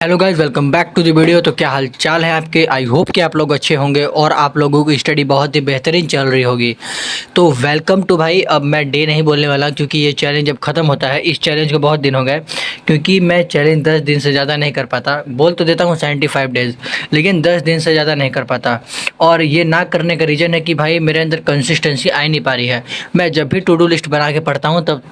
Hello guys, welcome back to the video. तो क्या हाल चाल है आपके? आई होप कि आप लोग अच्छे होंगे और आप लोगों की स्टडी बहुत ही बेहतरीन चल रही होगी। तो वेलकम टू भाई। अब मैं डे नहीं बोलने वाला क्योंकि ये चैलेंज अब ख़त्म होता है। इस चैलेंज को बहुत दिन हो गए क्योंकि मैं चैलेंज 10 दिन से ज़्यादा नहीं कर पाता। बोल तो देता हूँ 75 डेज़, लेकिन 10 दिन से ज़्यादा नहीं कर पाता। और ये ना करने का रीज़न है कि भाई मेरे अंदर कंसिस्टेंसी आ नहीं पा रही है। मैं जब भी टू डू लिस्ट बना के पढ़ता हूँ तब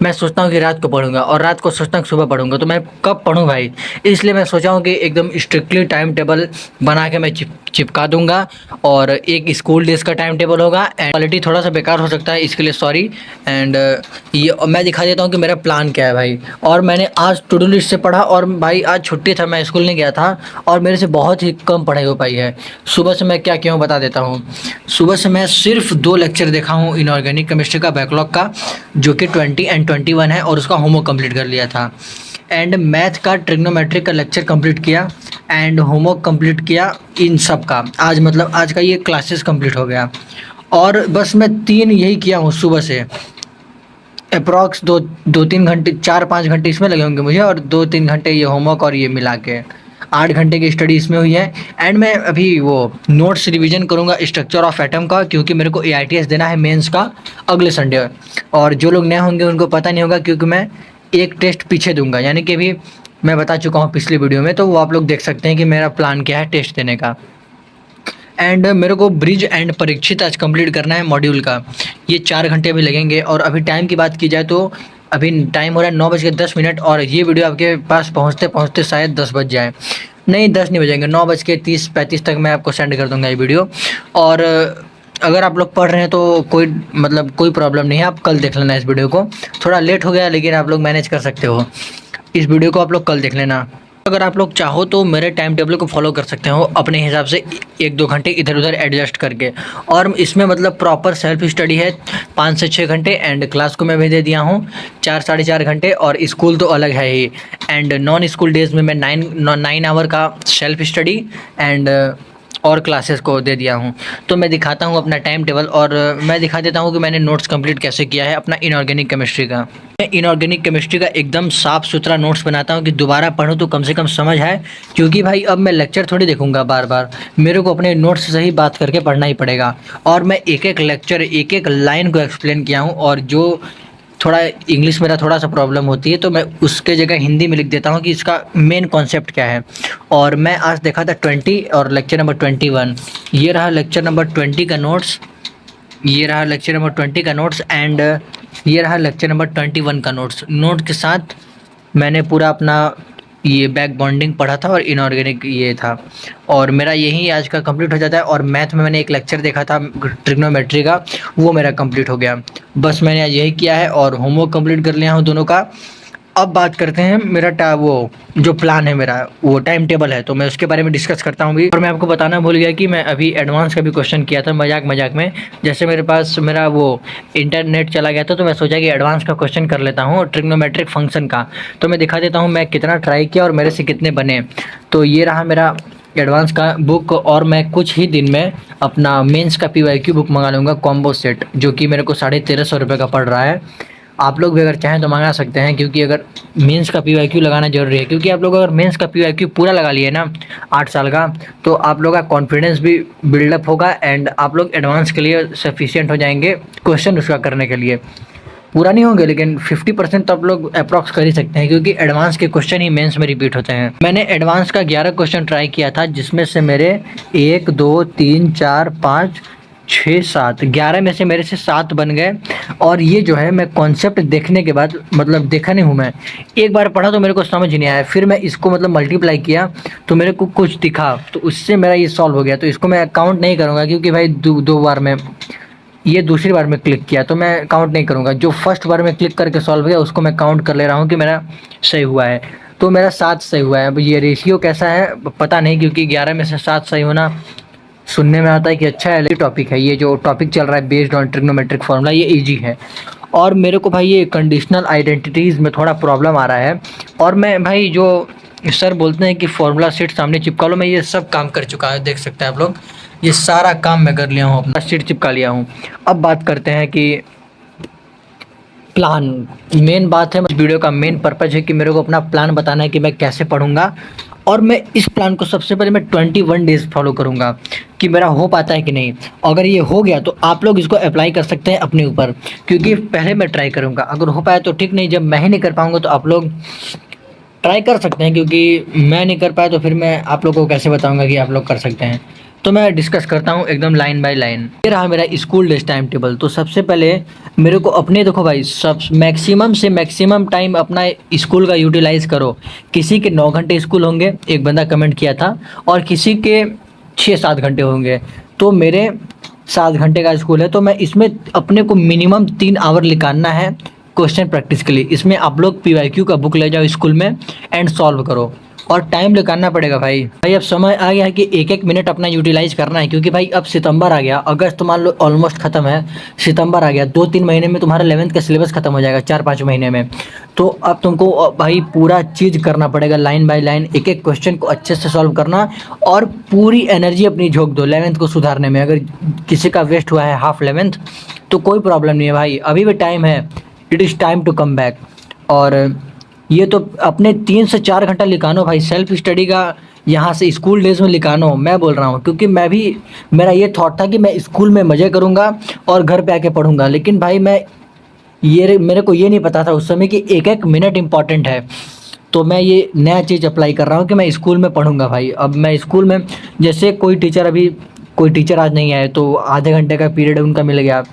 मैं सोचता हूँ कि रात को पढ़ूंगा और रात को सोचता हूँ कि सुबह पढ़ूंगा। तो मैं कब पढूं भाई? इसलिए मैं सोचा हूँ कि एकदम स्ट्रिक्टली टाइम टेबल बना के मैं चिपका दूंगा। और एक स्कूल डेज का टाइम टेबल होगा। एंड क्वालिटी थोड़ा सा बेकार हो सकता है, इसके लिए सॉरी। एंड ये मैं दिखा देता हूँ कि मेरा प्लान क्या है भाई। और मैंने आज टू डू लिस्ट से पढ़ा और भाई आज छुट्टी था, मैं स्कूल नहीं गया था और मेरे से बहुत ही कम पढ़ाई हो पाई है। सुबह से मैं क्या क्यों बता देता हूँ। सुबह से मैं सिर्फ 2 लेक्चर देखा हूँ इनऑर्गेनिक केमिस्ट्री का बैकलॉग का, जो कि 20 एंड 21 है, और उसका होमवर्क कंप्लीट कर लिया था। एंड मैथ का ट्रिग्नोमेट्रिक का लेक्चर कंप्लीट किया एंड होमवर्क कंप्लीट किया। इन सब का आज मतलब आज का ये क्लासेस कंप्लीट हो गया। और बस मैं 3 यही किया हूँ सुबह से। अप्रॉक्स 2-3 घंटे, 4-5 घंटे इसमें लगे होंगे मुझे, और 2-3 घंटे ये होमवर्क और ये मिला के 8 घंटे की स्टडी इसमें हुई है। एंड मैं अभी वो नोट्स रिवीजन करूँगा स्ट्रक्चर ऑफ एटम का, क्योंकि मेरे को AITS देना है मेंस का अगले संडे। और जो लोग नए होंगे उनको पता नहीं होगा क्योंकि मैं एक टेस्ट पीछे दूंगा, यानी कि अभी मैं बता चुका हूँ पिछली वीडियो में, तो वो आप लोग देख सकते हैं कि मेरा प्लान क्या है टेस्ट देने का। एंड मेरे को ब्रिज एंड परीक्षित आज कंप्लीट करना है मॉड्यूल का। ये 4 घंटे अभी लगेंगे। और अभी टाइम की बात की जाए तो अभी टाइम हो रहा है 9:10 और ये वीडियो आपके पास पहुँचते पहुँचते शायद 10 बज जाए। नहीं, 10 नहीं बजेंगे, 9:30-35 तक मैं आपको सेंड कर दूंगा ये वीडियो। और अगर आप लोग पढ़ रहे हैं तो कोई प्रॉब्लम नहीं है, आप कल देख लेना इस वीडियो को। थोड़ा लेट हो गया लेकिन आप लोग मैनेज कर सकते हो। इस वीडियो को आप लोग कल देख लेना। अगर आप लोग चाहो तो मेरे टाइम टेबल को फॉलो कर सकते हो अपने हिसाब से, 1-2 घंटे इधर उधर एडजस्ट करके। और इसमें मतलब प्रॉपर सेल्फ स्टडी है 5 से 6 घंटे। एंड क्लास को मैं भी दे दिया हूँ 4-4.5 घंटे, और स्कूल तो अलग है ही। एंड नॉन स्कूल डेज में मैं 9 आवर का सेल्फ स्टडी एंड और क्लासेस को दे दिया हूँ। तो मैं दिखाता हूँ अपना टाइम टेबल, और मैं दिखा देता हूँ कि मैंने नोट्स कंप्लीट कैसे किया है अपना इनऑर्गेनिक केमिस्ट्री का। मैं इनऑर्गेनिक केमिस्ट्री का एकदम साफ़ सुथरा नोट्स बनाता हूँ कि दोबारा पढूँ तो कम से कम समझ आए, क्योंकि भाई अब मैं लेक्चर थोड़ी देखूँगा बार बार, मेरे को अपने नोट्स से ही बात करके पढ़ना ही पड़ेगा। और मैं एक एक लेक्चर, एक एक लाइन को एक्सप्लेन किया हूँ। और जो थोड़ा इंग्लिश मेरा थोड़ा सा प्रॉब्लम होती है तो मैं उसके जगह हिंदी में लिख देता हूँ कि इसका मेन कॉन्सेप्ट क्या है। और मैं आज देखा था 20 और लेक्चर नंबर 21। ये रहा लेक्चर नंबर 20 का नोट्स, ये रहा लेक्चर नंबर 20 का नोट्स। एंड ये रहा लेक्चर नंबर 21 का नोट्स। नोट के साथ मैंने पूरा अपना ये बैक बॉन्डिंग पढ़ा था और इनऑर्गेनिक ये था। और मेरा यही आज का कंप्लीट हो जाता है। और मैथ में मैंने एक लेक्चर देखा था ट्रिग्नोमेट्री का, वो मेरा कंप्लीट हो गया। बस मैंने आज यही किया है और होमवर्क कंप्लीट कर लिया हूँ दोनों का। अब बात करते हैं मेरा वो जो प्लान है, मेरा वो टाइम टेबल है, तो मैं उसके बारे में डिस्कस करता हूँ भी। और मैं आपको बताना भूल गया कि मैं अभी एडवांस का भी क्वेश्चन किया था मजाक मजाक में। जैसे मेरे पास मेरा वो इंटरनेट चला गया था तो मैं सोचा कि एडवांस का क्वेश्चन कर लेता हूँ ट्रिग्नोमेट्रिक फंक्शन का। तो मैं दिखा देता हूँ मैं कितना ट्राई किया और मेरे से कितने बने। तो ये रहा मेरा एडवांस का बुक। और मैं कुछ ही दिन में अपना मेंस का PYQ बुक मंगा लूँगा, कॉम्बो सेट, जो कि मेरे को 1350 रुपये का पड़ रहा है। आप लोग भी अगर चाहें तो मंगा सकते हैं, क्योंकि अगर मेंस का PYQ लगाना ज़रूरी है। क्योंकि आप लोग अगर मेंस का PYQ पूरा लगा लिए ना 8 साल का, तो आप लोग का कॉन्फिडेंस भी बिल्डअप होगा एंड आप लोग एडवांस के लिए सफिशिएंट हो जाएंगे क्वेश्चन उसका करने के लिए। पूरा नहीं होंगे लेकिन 50% तो आप लोग अप्रॉक्स कर ही सकते हैं, क्योंकि एडवांस के क्वेश्चन ही मेंस में रिपीट होते हैं। मैंने एडवांस का 11 क्वेश्चन ट्राई किया था, जिसमें से मेरे 1 2 3 4 5 6 7 11 में से मेरे से 7 बन गए। और ये जो है मैं कॉन्सेप्ट देखने के बाद, मतलब देखा नहीं हूँ मैं, एक बार पढ़ा तो मेरे को समझ नहीं आया, फिर मैं इसको मतलब मल्टीप्लाई किया तो मेरे को कुछ दिखा, तो उससे मेरा ये सॉल्व हो गया। तो इसको मैं काउंट नहीं करूँगा, क्योंकि भाई दो बार में, ये दूसरी बार में क्लिक किया तो मैं काउंट नहीं करूँगा। जो फर्स्ट बार में क्लिक करके सॉल्व किया उसको मैं काउंट कर ले रहा हूँ कि मेरा सही हुआ है। तो मेरा 7 सही हुआ है। अब ये रेशियो कैसा है पता नहीं, क्योंकि 11 में से 7 सही होना सुनने में आता है कि अच्छा है। टॉपिक है ये, जो टॉपिक चल रहा है बेस्ड ऑन ट्रिग्नोमेट्रिक फार्मूला, ये इजी है। और मेरे को भाई ये कंडीशनल आइडेंटिटीज़ में थोड़ा प्रॉब्लम आ रहा है। और मैं भाई जो सर बोलते हैं कि फार्मूला शीट सामने चिपका लो, मैं ये सब काम कर चुका है, देख सकते हैं आप लोग। ये सारा काम मैं कर लिया हूँ, अपना शीट चिपका लिया हूँ। अब बात करते हैं कि प्लान मेन बात है। इस वीडियो का मेन पर्पज़ है कि मेरे को अपना प्लान बताना है कि मैं कैसे पढ़ूंगा, और मैं इस प्लान को सबसे पहले मैं 21 डेज़ फॉलो करूंगा कि मेरा हो पाता है कि नहीं। अगर ये हो गया तो आप लोग इसको अप्लाई कर सकते हैं अपने ऊपर, क्योंकि पहले मैं ट्राई करूंगा, अगर हो पाया तो ठीक, नहीं जब मैं ही नहीं कर पाऊंगा तो आप लोग ट्राई कर सकते हैं, क्योंकि मैं नहीं कर पाया तो फिर मैं आप लोगों को कैसे बताऊंगा कि आप लोग कर सकते हैं। तो मैं डिस्कस करता हूँ एकदम लाइन बाय लाइन। ये रहा मेरा स्कूल डेज टाइम टेबल। तो सबसे पहले मेरे को अपने, देखो भाई, सब मैक्सिमम से मैक्सिमम टाइम अपना स्कूल का यूटिलाइज़ करो। किसी के 9 घंटे स्कूल होंगे, एक बंदा कमेंट किया था, और किसी के 6-7 घंटे होंगे। तो मेरे 7 घंटे का स्कूल है, तो मैं इसमें अपने को मिनिमम 3 आवर निकालना है क्वेश्चन प्रैक्टिस के लिए। इसमें आप लोग PYQ का बुक ले जाओ स्कूल में एंड सॉल्व करो, और टाइम निकालना पड़ेगा भाई। अब समय आ गया है कि एक एक मिनट अपना यूटिलाइज करना है, क्योंकि भाई अब सितंबर आ गया, अगस्त मान लो ऑलमोस्ट खत्म है, सितंबर आ गया, 2-3 महीने में तुम्हारा 11th का सिलेबस खत्म हो जाएगा, 4-5 महीने में। तो अब तुमको भाई पूरा चीज़ करना पड़ेगा, लाइन बाय लाइन एक एक क्वेश्चन को अच्छे से सॉल्व करना, और पूरी एनर्जी अपनी झोंक दो 11th को सुधारने में। अगर किसी का वेस्ट हुआ है हाफ 11th तो कोई प्रॉब्लम नहीं है भाई, अभी भी टाइम है, it is time to come back. और ये तो अपने 3 से 4 घंटा लिखानो भाई, सेल्फ स्टडी का यहाँ से स्कूल डेज में लिखानो, मैं बोल रहा हूँ, क्योंकि मैं भी, मेरा ये थॉट था कि मैं स्कूल में मज़े करूँगा और घर पे आके पढ़ूँगा, लेकिन भाई मेरे को ये नहीं पता था उस समय कि एक एक मिनट इम्पॉर्टेंट है। तो मैं ये नया चीज़ अप्लाई कर रहा हूँ कि मैं स्कूल में पढ़ूँगा भाई। अब मैं स्कूल में, जैसे कोई टीचर आज नहीं आए तो आधे घंटे का पीरियड उनका मिल गया,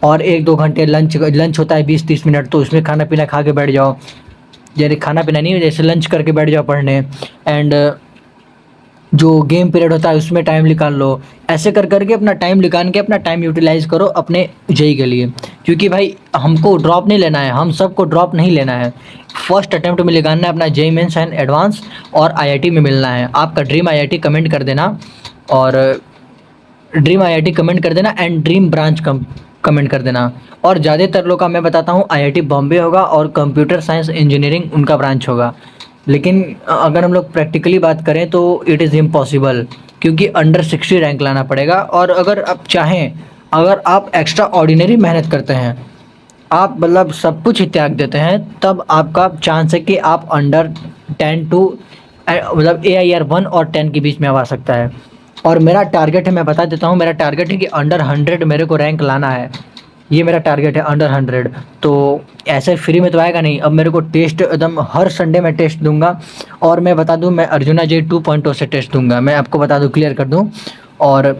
और 1-2 घंटे लंच होता है 20-30 मिनट, तो उसमें खाना पीना खा के बैठ जाओ, यानी खाना पीना नहीं, जैसे लंच करके बैठ जाओ पढ़ने। एंड जो गेम पीरियड होता है उसमें टाइम निकाल लो। ऐसे कर करके अपना टाइम निकाल के अपना टाइम यूटिलाइज़ करो अपने जेई के लिए, क्योंकि भाई हमको ड्रॉप नहीं लेना है, हम सबको ड्रॉप नहीं लेना है। फर्स्ट अटेम्प्ट में लगाना है अपना जेई मेंस एंड एडवांस, और आईआईटी में मिलना है। आपका ड्रीम आईआईटी कमेंट कर देना, और ड्रीम आईआईटी कमेंट कर देना, एंड ड्रीम ब्रांच कमेंट कर देना। और ज़्यादातर लोग का मैं बताता हूँ आईआईटी बॉम्बे होगा और कंप्यूटर साइंस इंजीनियरिंग उनका ब्रांच होगा। लेकिन अगर हम लोग प्रैक्टिकली बात करें तो इट इज़ इम्पॉसिबल, क्योंकि अंडर 60 रैंक लाना पड़ेगा। और अगर आप चाहें, अगर आप एक्स्ट्रा ऑर्डिनरी मेहनत करते हैं, आप मतलब सब कुछ ही त्याग देते हैं, तब आपका चांस है कि आप अंडर 10 टू मतलब AIR 1 और 10 के बीच में आ सकता है। और मेरा टारगेट है, मैं बता देता हूँ, मेरा टारगेट है कि अंडर 100 मेरे को रैंक लाना है। ये मेरा टारगेट है, अंडर 100। तो ऐसे फ्री में तो आएगा नहीं, अब मेरे को टेस्ट एकदम हर संडे में टेस्ट दूंगा। और मैं बता दूं, मैं अर्जुना जे 2.0 से टेस्ट दूंगा, मैं आपको बता दूं, क्लियर कर दूं। और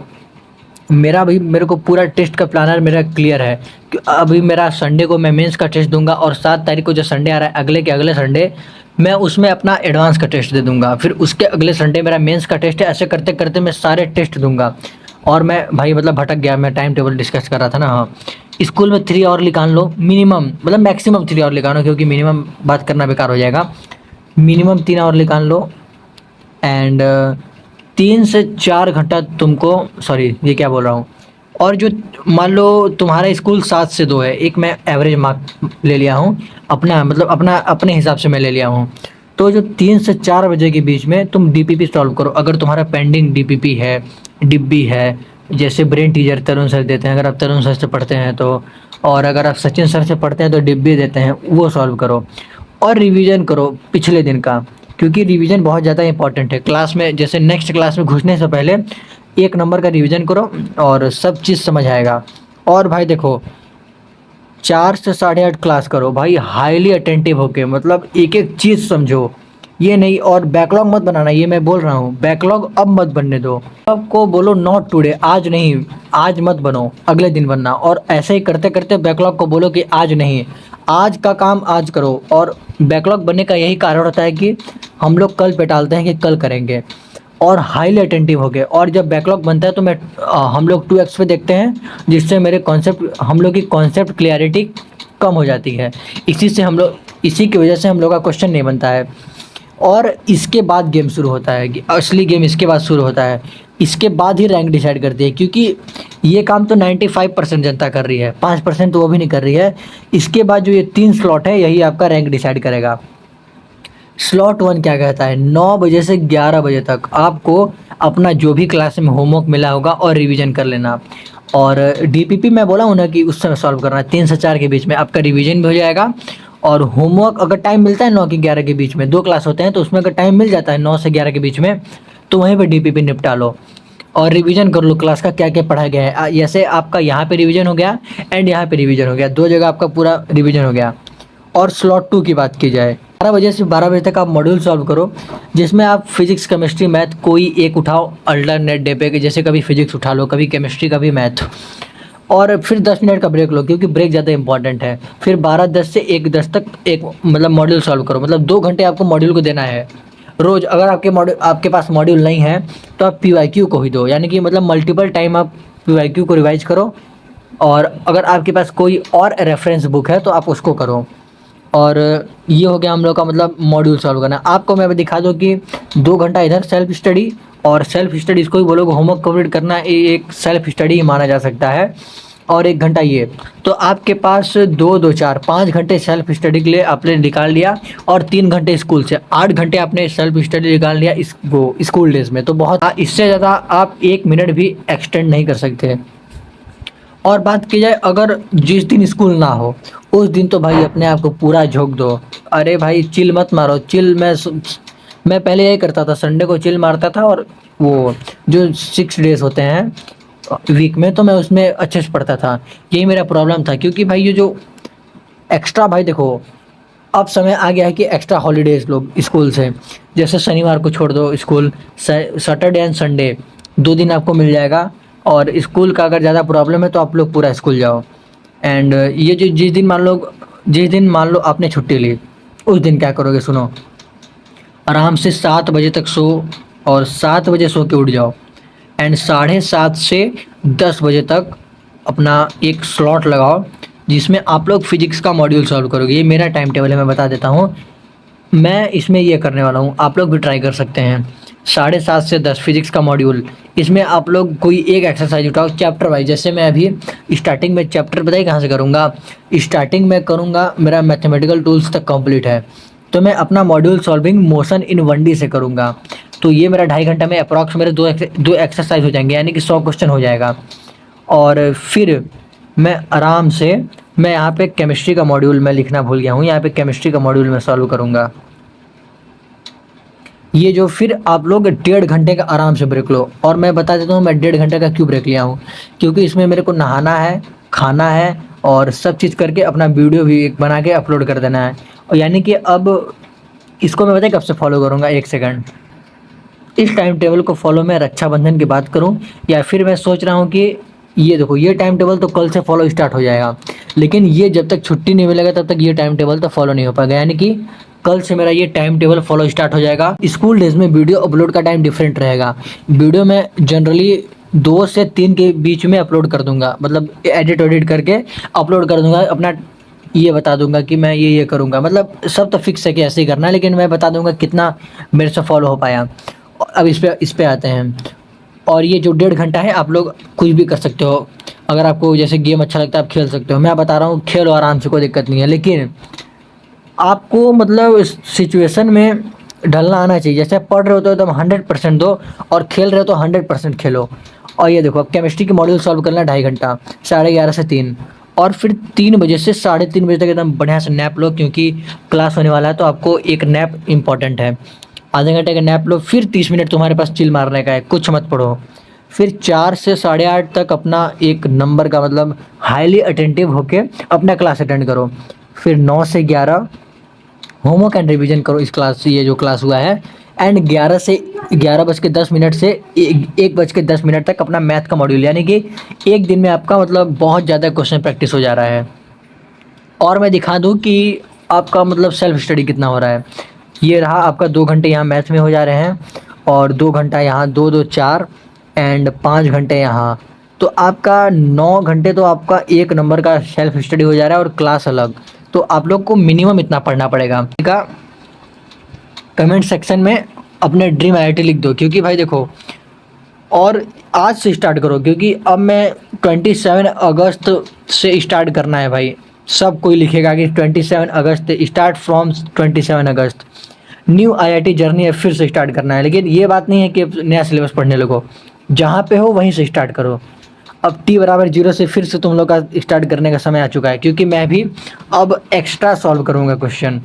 मेरे को पूरा टेस्ट का प्लानर मेरा क्लियर है कि अभी मेरा संडे को मैं मेंस का टेस्ट दूंगा, और 7 तारीख को जो संडे आ रहा है अगले के अगले संडे, मैं उसमें अपना एडवांस का टेस्ट दे दूंगा। फिर उसके अगले संडे मेरा मेंस का टेस्ट है। ऐसे करते करते मैं सारे टेस्ट दूंगा। और मैं भाई मतलब भटक गया, मैं टाइम टेबल डिस्कस कर रहा था ना। हाँ, स्कूल में 3 आवर निकाल लो मिनिमम, मतलब मैक्सिमम 3 आवर निकालो, क्योंकि मिनिमम बात करना बेकार हो जाएगा। मिनिमम 3 आवर निकाल लो, एंड 3 से 4 घंटा तुमको, सॉरी ये क्या बोल रहा हूँ। और जो मान लो तुम्हारा स्कूल 7 से 2 है, एक मैं एवरेज मार्क ले लिया हूँ अपना, मतलब अपने हिसाब से मैं ले लिया हूँ। तो जो 3 से 4 बजे के बीच में तुम डीपीपी सॉल्व करो। अगर तुम्हारा पेंडिंग डीपीपी है, डिब्बी है, जैसे ब्रेन टीचर तरुण सर देते हैं, अगर आप तरुण सर से पढ़ते हैं तो, और अगर आप सचिन सर से पढ़ते हैं तो डिब्बी देते हैं, वो सॉल्व करो। और रिवीजन करो पिछले दिन का, क्योंकि रिवीजन बहुत ज़्यादा इंपॉर्टेंट है क्लास में। जैसे नेक्स्ट क्लास में घुसने से पहले 1 नंबर का रिवीजन करो, और सब चीज़ समझ आएगा। और भाई देखो, 4 से 8:30 क्लास करो भाई, हाईली अटेंटिव होके, मतलब एक एक चीज़ समझो, ये नहीं। और बैकलॉग मत बनाना, ये मैं बोल रहा हूँ, बैकलॉग अब मत बनने दो। सबको बोलो नॉट टुडे, आज नहीं, आज मत बनो, अगले दिन बनना। और ऐसे ही करते करते बैकलॉग को बोलो कि आज नहीं, आज का काम आज करो। और बैकलॉग बनने का यही कारण होता है कि हम लोग कल पे टालते हैं कि कल करेंगे, और हाईली अटेंटिव हो गए। और जब बैकलॉग बनता है तो हम लोग 2x पे देखते हैं, जिससे हम लोग की कॉन्सेप्ट क्लियरिटी कम हो जाती है। इसी की वजह से हम लोग का क्वेश्चन नहीं बनता है। और इसके बाद गेम शुरू होता है, कि असली गेम इसके बाद शुरू होता है। इसके बाद ही रैंक डिसाइड करती है, क्योंकि ये काम तो 95% जनता कर रही है, 5% तो वो भी नहीं कर रही है। इसके बाद जो ये 3 स्लॉट है, यही आपका रैंक डिसाइड करेगा। स्लॉट 1 क्या कहता है, 9 बजे से 11 बजे तक आपको अपना जो भी क्लास में होमवर्क मिला होगा और रिवीजन कर लेना। और डीपीपी मैं बोला हूँ ना कि उस समय सॉल्व करना है 3 से 4 के बीच में, आपका रिवीजन भी हो जाएगा। और होमवर्क अगर टाइम मिलता है 9 के 11 के बीच में, 2 क्लास होते हैं तो उसमें अगर टाइम मिल जाता है 9 से 11 के बीच में, तो वहीं पे डीपीपी निपटा लो और रिवीजन कर लो क्लास का क्या क्या पढ़ाया गया है। जैसे आपका यहाँ पे रिवीजन हो गया एंड यहाँ पे रिवीजन हो गया, 2 जगह आपका पूरा रिवीजन हो गया। और स्लॉट 2 की बात की जाए, 12 बजे से 12 बजे तक आप मॉड्यूल सॉल्व करो, जिसमें आप फिजिक्स केमिस्ट्री मैथ कोई एक उठाओ अल्टरनेट डे पे, कि जैसे कभी फिजिक्स उठा लो, कभी केमिस्ट्री, कभी मैथ। और फिर 10 मिनट का ब्रेक लो, क्योंकि ब्रेक ज़्यादा इंपॉर्टेंट है। फिर 12:10 से 1:10 तक एक मतलब मॉड्यूल सॉल्व करो, मतलब 2 घंटे आपको मॉड्यूल को देना है रोज़। अगर आपके पास मॉड्यूल नहीं है तो आप पीवाईक्यू को ही दो, यानी कि मतलब मल्टीपल टाइम आप पीवाईक्यू को रिवाइज करो। और अगर आपके पास कोई और रेफरेंस बुक है तो आप उसको करो। और ये हो गया हम लोग का मतलब मॉड्यूल सॉल्व करना। आपको मैं दिखा दूँ कि 2 घंटा इधर सेल्फ स्टडी, और सेल्फ स्टडी इसको भी बोलोगे होमवर्क कंप्लीट करना, ये एक सेल्फ स्टडी ही माना जा सकता है। और 1 घंटा ये, तो आपके पास 5 घंटे सेल्फ स्टडी के लिए आपने निकाल लिया, और 3 घंटे स्कूल से 8 घंटे आपने सेल्फ स्टडी निकाल लिया स्कूल डेज में। तो बहुत, इससे ज़्यादा आप 1 मिनट भी एक्सटेंड नहीं कर सकते। और बात की जाए अगर जिस दिन स्कूल ना हो उस दिन तो भाई अपने आप को पूरा झोंक दो। अरे भाई चिल मत मारो, चिल मैं पहले यही करता था, संडे को चिल मारता था। और वो जो 6 डेज होते हैं वीक में, तो मैं उसमें अच्छे से पढ़ता था। यही मेरा प्रॉब्लम था, क्योंकि भाई ये जो एक्स्ट्रा, भाई देखो अब समय आ गया है कि एक्स्ट्रा हॉलीडेज लोग स्कूल से, जैसे शनिवार को छोड़ दो स्कूल, सैटरडे एंड संडे 2 दिन आपको मिल जाएगा। और स्कूल का अगर ज़्यादा प्रॉब्लम है तो आप लोग पूरा स्कूल जाओ। एंड ये जो जिस दिन मान लो आपने छुट्टी ली, उस दिन क्या करोगे सुनो। आराम से 7 बजे तक सो, और 7 बजे सो के उठ जाओ। एंड 7:30 से 10 बजे तक अपना एक स्लॉट लगाओ, जिसमें आप लोग फिजिक्स का मॉड्यूल सॉल्व करोगे। ये मेरा टाइम टेबल है, मैं बता देता हूँ। मैं इसमें ये करने वाला हूँ, आप लोग भी ट्राई कर सकते हैं। 7:30 से 10 फिजिक्स का मॉड्यूल, इसमें आप लोग कोई एक एक्सरसाइज उठाओ चैप्टर वाइज। जैसे मैं अभी स्टार्टिंग में चैप्टर बताइए कहाँ से करूँगा, स्टार्टिंग में करूँगा, मेरा मैथमेटिकल टूल्स तक कंप्लीट है, तो मैं अपना module solving motion in 1D से करूँगा। तो ये मेरा 2.5 घंटा में अप्रॉक्स मेरे दो एक्सरसाइज हो जाएंगे, यानी कि 100 क्वेश्चन हो जाएगा। और फिर मैं आराम से, मैं यहाँ पे केमिस्ट्री का मॉड्यूल मैं लिखना भूल गया हूँ, यहाँ पे केमिस्ट्री का मॉड्यूल मैं सॉल्व करूँगा। ये जो फिर आप लोग 1.5 घंटे का आराम से ब्रेक लो। और मैं बता देता हूँ मैं 1.5 घंटे का क्यों ब्रेक लिया हूँ, क्योंकि इसमें मेरे को नहाना है, खाना है, और सब चीज़ करके अपना वीडियो भी एक बना के अपलोड कर देना है। और यानी कि अब इसको मैं बताया कब से फॉलो करूँगा, 1 सेकंड। इस टाइम टेबल को फॉलो मैं रक्षाबंधन की बात करूं, या फिर मैं सोच रहा हूं कि ये देखो ये टाइम टेबल तो कल से फॉलो स्टार्ट हो जाएगा, लेकिन ये जब तक छुट्टी नहीं मिलेगा तब तक ये टाइम टेबल तो फॉलो नहीं हो पाएगा। यानी कि कल से मेरा ये टाइम टेबल फॉलो स्टार्ट हो जाएगा। स्कूल डेज में वीडियो अपलोड का टाइम डिफरेंट रहेगा। वीडियो में जनरली 2 से 3 के बीच में अपलोड कर दूंगा, मतलब एडिट करके अपलोड कर दूंगा। अपना ये बता दूंगा कि मैं ये करूंगा, मतलब सब तो फिक्स है कि ऐसे ही करना है, लेकिन मैं बता दूंगा कितना मेरे से फॉलो हो पाया। अब इस पे आते हैं। और ये जो 1.5 घंटा है आप लोग कुछ भी कर सकते हो। अगर आपको जैसे गेम अच्छा लगता है आप खेल सकते हो, मैं बता रहा हूँ खेलो आराम से, कोई दिक्कत नहीं है। लेकिन आपको मतलब इस सिचुएशन में ढलना आना चाहिए। जैसे आप पढ़ रहे हो तो 100% दो, और खेल रहे हो तो 100% खेलो। और ये देखो अब केमिस्ट्री के मॉड्यूल सॉल्व करना 2.5 घंटा, 11:30 से 3, और फिर 3 बजे से 3:30 बजे तक एकदम बढ़िया से नैप लो, क्योंकि क्लास होने वाला है तो आपको एक नैप इंपॉर्टेंट है। आधे घंटे का नैप लो, फिर 30 मिनट तुम्हारे पास चिल मारने का है, कुछ मत पढ़ो। फिर 4 से 8:30 तक अपना एक नंबर का मतलब हाईली अटेंटिव होके अपना क्लास अटेंड करो। फिर 9 से 11 होमवर्क एंड रिवीजन करो इस क्लास से, ये जो क्लास हुआ है। एंड 11:10 से 1:10 तक अपना मैथ का मॉड्यूल, यानी कि एक दिन में आपका मतलब बहुत ज़्यादा क्वेश्चन प्रैक्टिस हो जा रहा है। और मैं दिखा दूँ कि आपका मतलब सेल्फ स्टडी कितना हो रहा है। ये रहा आपका 2 घंटे यहाँ मैथ में हो जा रहे हैं, और 2 घंटा यहाँ, 2 4 एंड 5 घंटे यहाँ। तो आपका 9 घंटे तो आपका एक नंबर का सेल्फ स्टडी हो जा रहा है, और क्लास अलग। तो आप लोग को मिनिमम इतना पढ़ना पड़ेगा। का कमेंट सेक्शन में अपने ड्रीम आईआईटी लिख दो, क्योंकि भाई देखो, और आज से स्टार्ट करो, क्योंकि अब मैं 27 अगस्त से स्टार्ट करना है भाई। सब कोई लिखेगा कि 27 अगस्त, स्टार्ट फ्रॉम 27 अगस्त न्यू आईआईटी जर्नी है, फिर से स्टार्ट करना है। लेकिन ये बात नहीं है कि नया सिलेबस पढ़ने लगो, जहाँ पे हो वहीं से स्टार्ट करो। अब t बराबर 0 से फिर से तुम लोग का स्टार्ट करने का समय आ चुका है, क्योंकि मैं भी अब एक्स्ट्रा सॉल्व करूँगा क्वेश्चन।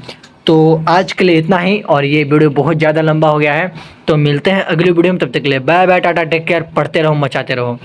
तो आज के लिए इतना ही, और ये वीडियो बहुत ज़्यादा लंबा हो गया है, तो मिलते हैं अगली वीडियो में। तब तक के लिए bye bye, tata, take care, पढ़ते रहो, मचाते रहो।